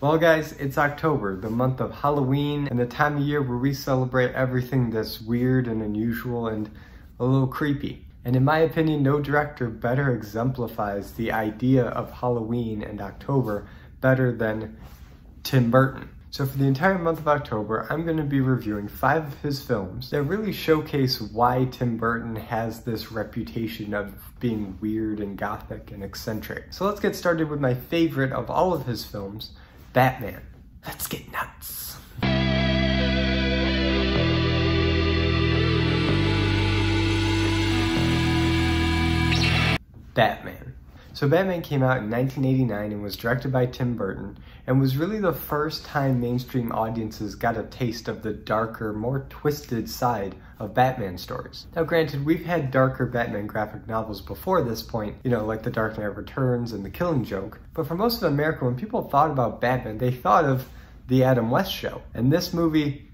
Well guys, it's October, the month of Halloween, and the time of year where we celebrate everything that's weird and unusual and a little creepy. And in my opinion, no director better exemplifies the idea of Halloween and October better than Tim Burton. So for the entire month of October, I'm going to be reviewing 5 of his films that really showcase why Tim Burton has this reputation of being weird and gothic and eccentric. So let's get started with my favorite of all of his films, Batman. Let's get nuts. Batman. So Batman came out in 1989 and was directed by Tim Burton, and was really the first time mainstream audiences got a taste of the darker, more twisted side of Batman stories. Now granted, we've had darker Batman graphic novels before this point, you know, like The Dark Knight Returns and The Killing Joke, but for most of America, when people thought about Batman, they thought of The Adam West Show, and this movie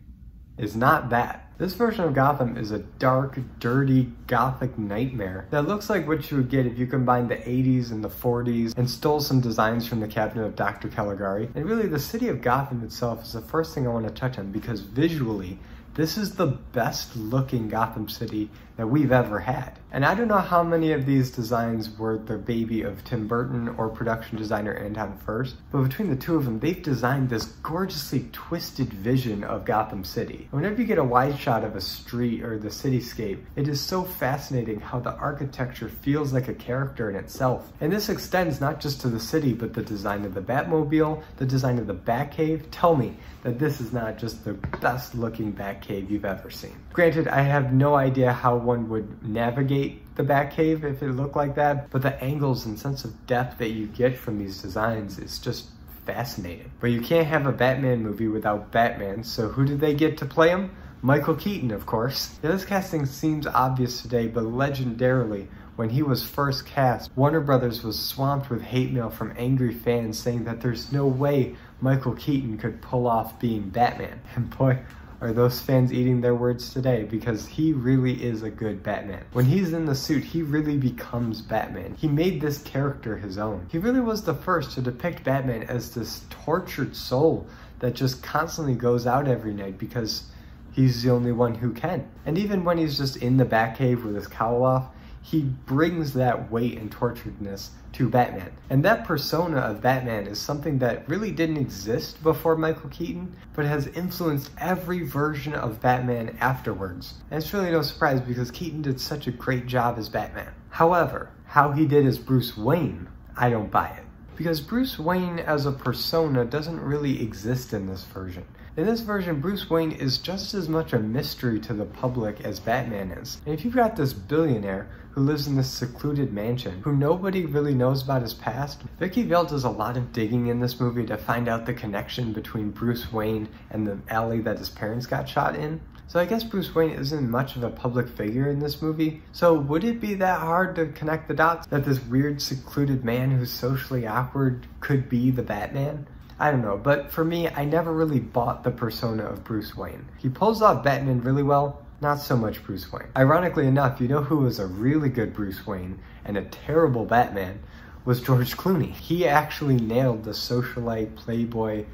is not that. This version of Gotham is a dark, dirty, gothic nightmare that looks like what you would get if you combined the 80s and the 40s and stole some designs from the cabinet of Dr. Caligari. And really, the city of Gotham itself is the first thing I want to touch on, because visually, this is the best looking Gotham City that we've ever had. And I don't know how many of these designs were the baby of Tim Burton or production designer Anton Furst, but between the two of them, they've designed this gorgeously twisted vision of Gotham City. And whenever you get a wide shot of a street or the cityscape, it is so fascinating how the architecture feels like a character in itself. And this extends not just to the city, but the design of the Batmobile, the design of the Batcave. Tell me that this is not just the best looking Batcave you've ever seen. Granted, I have no idea how one would navigate the Batcave if it looked like that, but the angles and sense of depth that you get from these designs is just fascinating. But you can't have a Batman movie without Batman, so who did they get to play him? Michael Keaton, of course. Now, this casting seems obvious today, but legendarily, when he was first cast, Warner Brothers was swamped with hate mail from angry fans saying that there's no way Michael Keaton could pull off being Batman. And boy, are those fans eating their words today, because he really is a good Batman. When he's in the suit, he really becomes Batman. He made this character his own. He really was the first to depict Batman as this tortured soul that just constantly goes out every night because he's the only one who can. And even when he's just in the Batcave with his cowl off, he brings that weight and torturedness to Batman. And that persona of Batman is something that really didn't exist before Michael Keaton, but has influenced every version of Batman afterwards. And it's really no surprise, because Keaton did such a great job as Batman. However, how he did as Bruce Wayne, I don't buy it. Because Bruce Wayne as a persona doesn't really exist in this version. In this version, Bruce Wayne is just as much a mystery to the public as Batman is. And if you've got this billionaire who lives in this secluded mansion, who nobody really knows about his past, Vicky Vale does a lot of digging in this movie to find out the connection between Bruce Wayne and the alley that his parents got shot in. So I guess Bruce Wayne isn't much of a public figure in this movie, so would it be that hard to connect the dots that this weird secluded man who's socially awkward could be the Batman? I don't know, but for me, I never really bought the persona of Bruce Wayne. He pulls off Batman really well, not so much Bruce Wayne. Ironically enough, you know who was a really good Bruce Wayne and a terrible Batman was George Clooney. He actually nailed the socialite playboy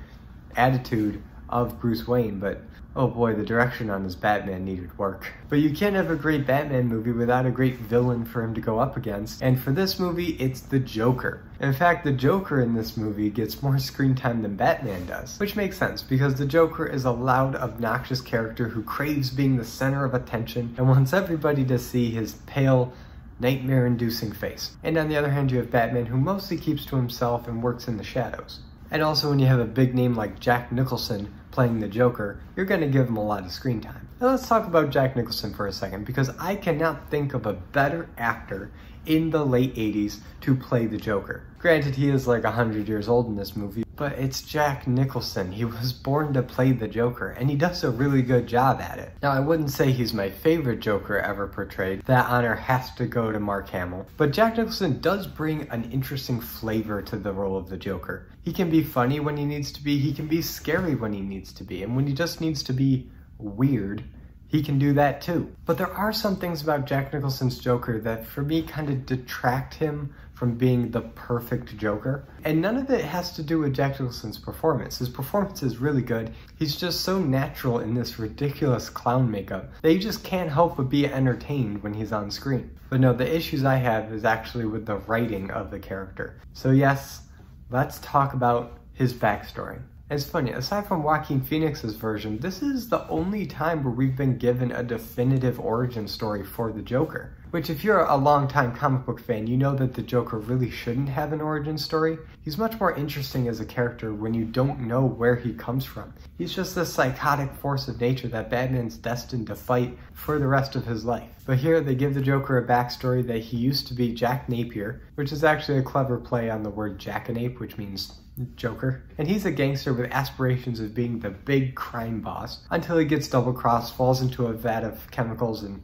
attitude of Bruce Wayne, but oh boy, the direction on his Batman needed work. But you can't have a great Batman movie without a great villain for him to go up against, and for this movie, it's the Joker. In fact, the Joker in this movie gets more screen time than Batman does, which makes sense, because the Joker is a loud, obnoxious character who craves being the center of attention and wants everybody to see his pale, nightmare-inducing face. And on the other hand, you have Batman, who mostly keeps to himself and works in the shadows. And also, when you have a big name like Jack Nicholson playing the Joker, you're going to give him a lot of screen time. Now let's talk about Jack Nicholson for a second, because I cannot think of a better actor in the late 80s to play the Joker. Granted, he is like 100 years old in this movie, but it's Jack Nicholson. He was born to play the Joker, and he does a really good job at it. Now, I wouldn't say he's my favorite Joker ever portrayed. That honor has to go to Mark Hamill. But Jack Nicholson does bring an interesting flavor to the role of the Joker. He can be funny when he needs to be, he can be scary when he needs to be, and when he just needs to be weird, he can do that too. But there are some things about Jack Nicholson's Joker that for me kind of detract him from being the perfect Joker. And none of it has to do with Jack Nicholson's performance. His performance is really good. He's just so natural in this ridiculous clown makeup that you just can't help but be entertained when he's on screen. But no, the issues I have is actually with the writing of the character. So yes, let's talk about his backstory. It's funny, aside from Joaquin Phoenix's version, this is the only time where we've been given a definitive origin story for the Joker. Which, if you're a longtime comic book fan, you know that the Joker really shouldn't have an origin story. He's much more interesting as a character when you don't know where he comes from. He's just this psychotic force of nature that Batman's destined to fight for the rest of his life. But here they give the Joker a backstory that he used to be Jack Napier, which is actually a clever play on the word jackanape, which means Joker. And he's a gangster with aspirations of being the big crime boss until he gets double-crossed, falls into a vat of chemicals, and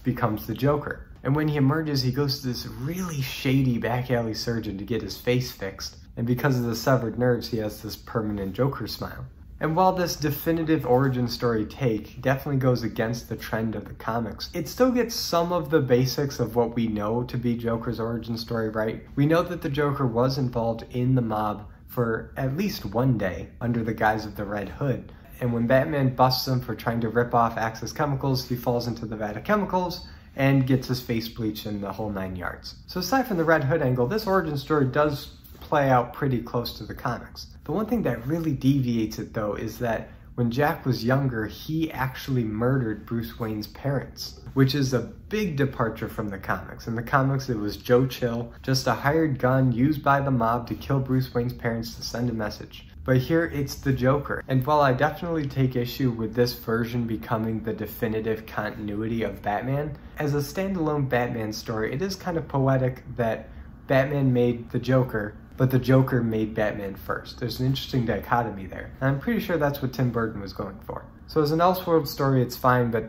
becomes the Joker. And when he emerges, he goes to this really shady back alley surgeon to get his face fixed. And because of the severed nerves, he has this permanent Joker smile. And while this definitive origin story take definitely goes against the trend of the comics, it still gets some of the basics of what we know to be Joker's origin story right. We know that the Joker was involved in the mob for at least one day under the guise of the Red Hood. And when Batman busts him for trying to rip off Axis Chemicals, he falls into the vat of chemicals and gets his face bleached in the whole 9 yards. So aside from the Red Hood angle, this origin story does play out pretty close to the comics. The one thing that really deviates it though is that when Jack was younger, he actually murdered Bruce Wayne's parents, which is a big departure from the comics. In the comics, it was Joe Chill, just a hired gun used by the mob to kill Bruce Wayne's parents to send a message. But here it's the Joker. And while I definitely take issue with this version becoming the definitive continuity of Batman, as a standalone Batman story, it is kind of poetic that Batman made the Joker, but the Joker made Batman first. There's an interesting dichotomy there. And I'm pretty sure that's what Tim Burton was going for. So as an Elseworld story, it's fine, but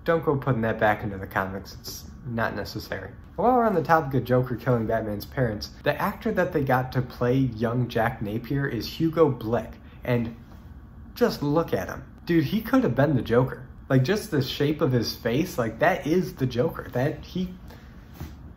don't go putting that back into the comics. It's not necessary. While we're on the topic of Joker killing Batman's parents, the actor that they got to play young Jack Napier is Hugo Blick, and just look at him. Dude, he could have been the Joker. Like, just the shape of his face, like, that is the Joker.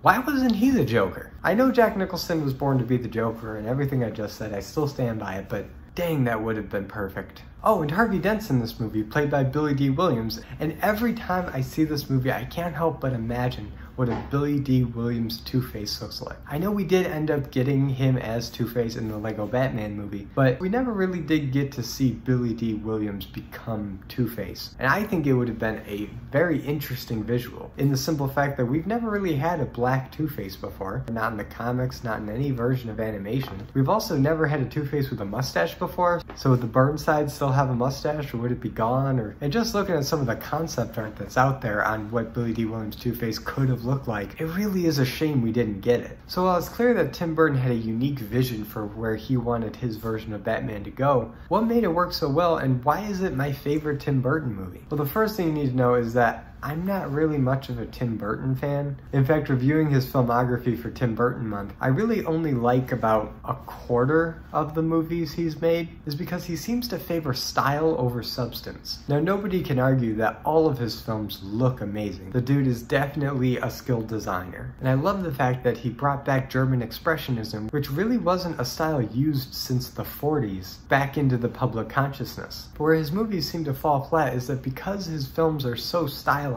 Why wasn't he the Joker? I know Jack Nicholson was born to be the Joker, and everything I just said, I still stand by it, but dang, that would have been perfect. Oh, and Harvey Dent's in this movie, played by Billy D. Williams, and every time I see this movie, I can't help but imagine what a Billy D. Williams Two-Face looks like. I know we did end up getting him as Two-Face in the Lego Batman movie, but we never really did get to see Billy D. Williams become Two-Face. And I think it would have been a very interesting visual, in the simple fact that we've never really had a black Two-Face before. Not in the comics, not in any version of animation. We've also never had a Two-Face with a mustache before, so would the Burnside still have a mustache, or would it be gone? And just looking at some of the concept art that's out there on what Billy D. Williams Two-Face could have look like, it really is a shame we didn't get it. So while it's clear that Tim Burton had a unique vision for where he wanted his version of Batman to go, what made it work so well, and why is it my favorite Tim Burton movie? Well, the first thing you need to know is that I'm not really much of a Tim Burton fan. In fact, reviewing his filmography for Tim Burton Month, I really only like about a quarter of the movies he's made, is because he seems to favor style over substance. Now, nobody can argue that all of his films look amazing. The dude is definitely a skilled designer. And I love the fact that he brought back German Expressionism, which really wasn't a style used since the 40s, back into the public consciousness. But where his movies seem to fall flat is that because his films are so stylized,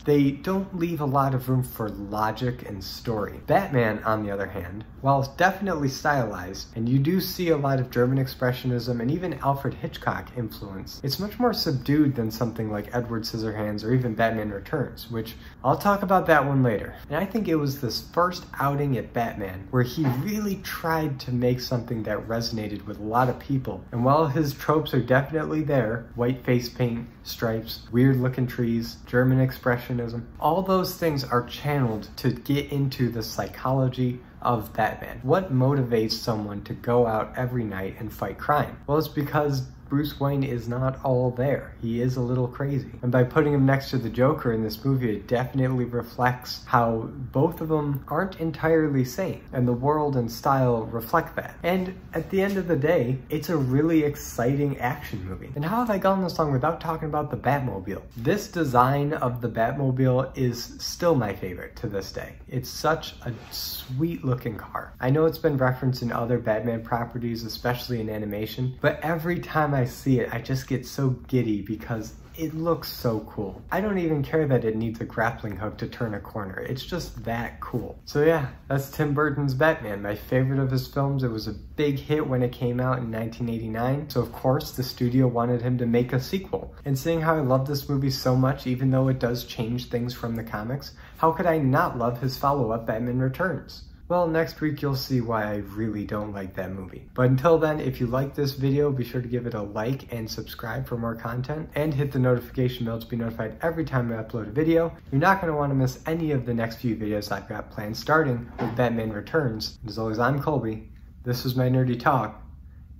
they don't leave a lot of room for logic and story. Batman, on the other hand, while definitely stylized, and you do see a lot of German Expressionism and even Alfred Hitchcock influence, it's much more subdued than something like Edward Scissorhands or even Batman Returns, which I'll talk about that one later. And I think it was this first outing at Batman where he really tried to make something that resonated with a lot of people. And while his tropes are definitely there, white face paint, stripes, weird looking trees, German Expressionism, all those things are channeled to get into the psychology of Batman. What motivates someone to go out every night and fight crime? Well, it's because Bruce Wayne is not all there. He is a little crazy. And by putting him next to the Joker in this movie, it definitely reflects how both of them aren't entirely sane, and the world and style reflect that. And at the end of the day, it's a really exciting action movie. And how have I gone this long without talking about the Batmobile? This design of the Batmobile is still my favorite to this day. It's such a sweet looking car. I know it's been referenced in other Batman properties, especially in animation, but every time I see it, I just get so giddy because it looks so cool. I don't even care that it needs a grappling hook to turn a corner. It's just that cool. So yeah, that's Tim Burton's Batman, my favorite of his films. It was a big hit when it came out in 1989. So of course the studio wanted him to make a sequel. And seeing how I love this movie so much, even though it does change things from the comics, how could I not love his follow-up Batman Returns? Well, next week you'll see why I really don't like that movie. But until then, if you like this video, be sure to give it a like and subscribe for more content, and hit the notification bell to be notified every time I upload a video. You're not going to want to miss any of the next few videos I've got planned, starting with Batman Returns. And as always, I'm Colby, this was my nerdy talk,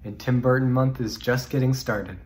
and Tim Burton month is just getting started.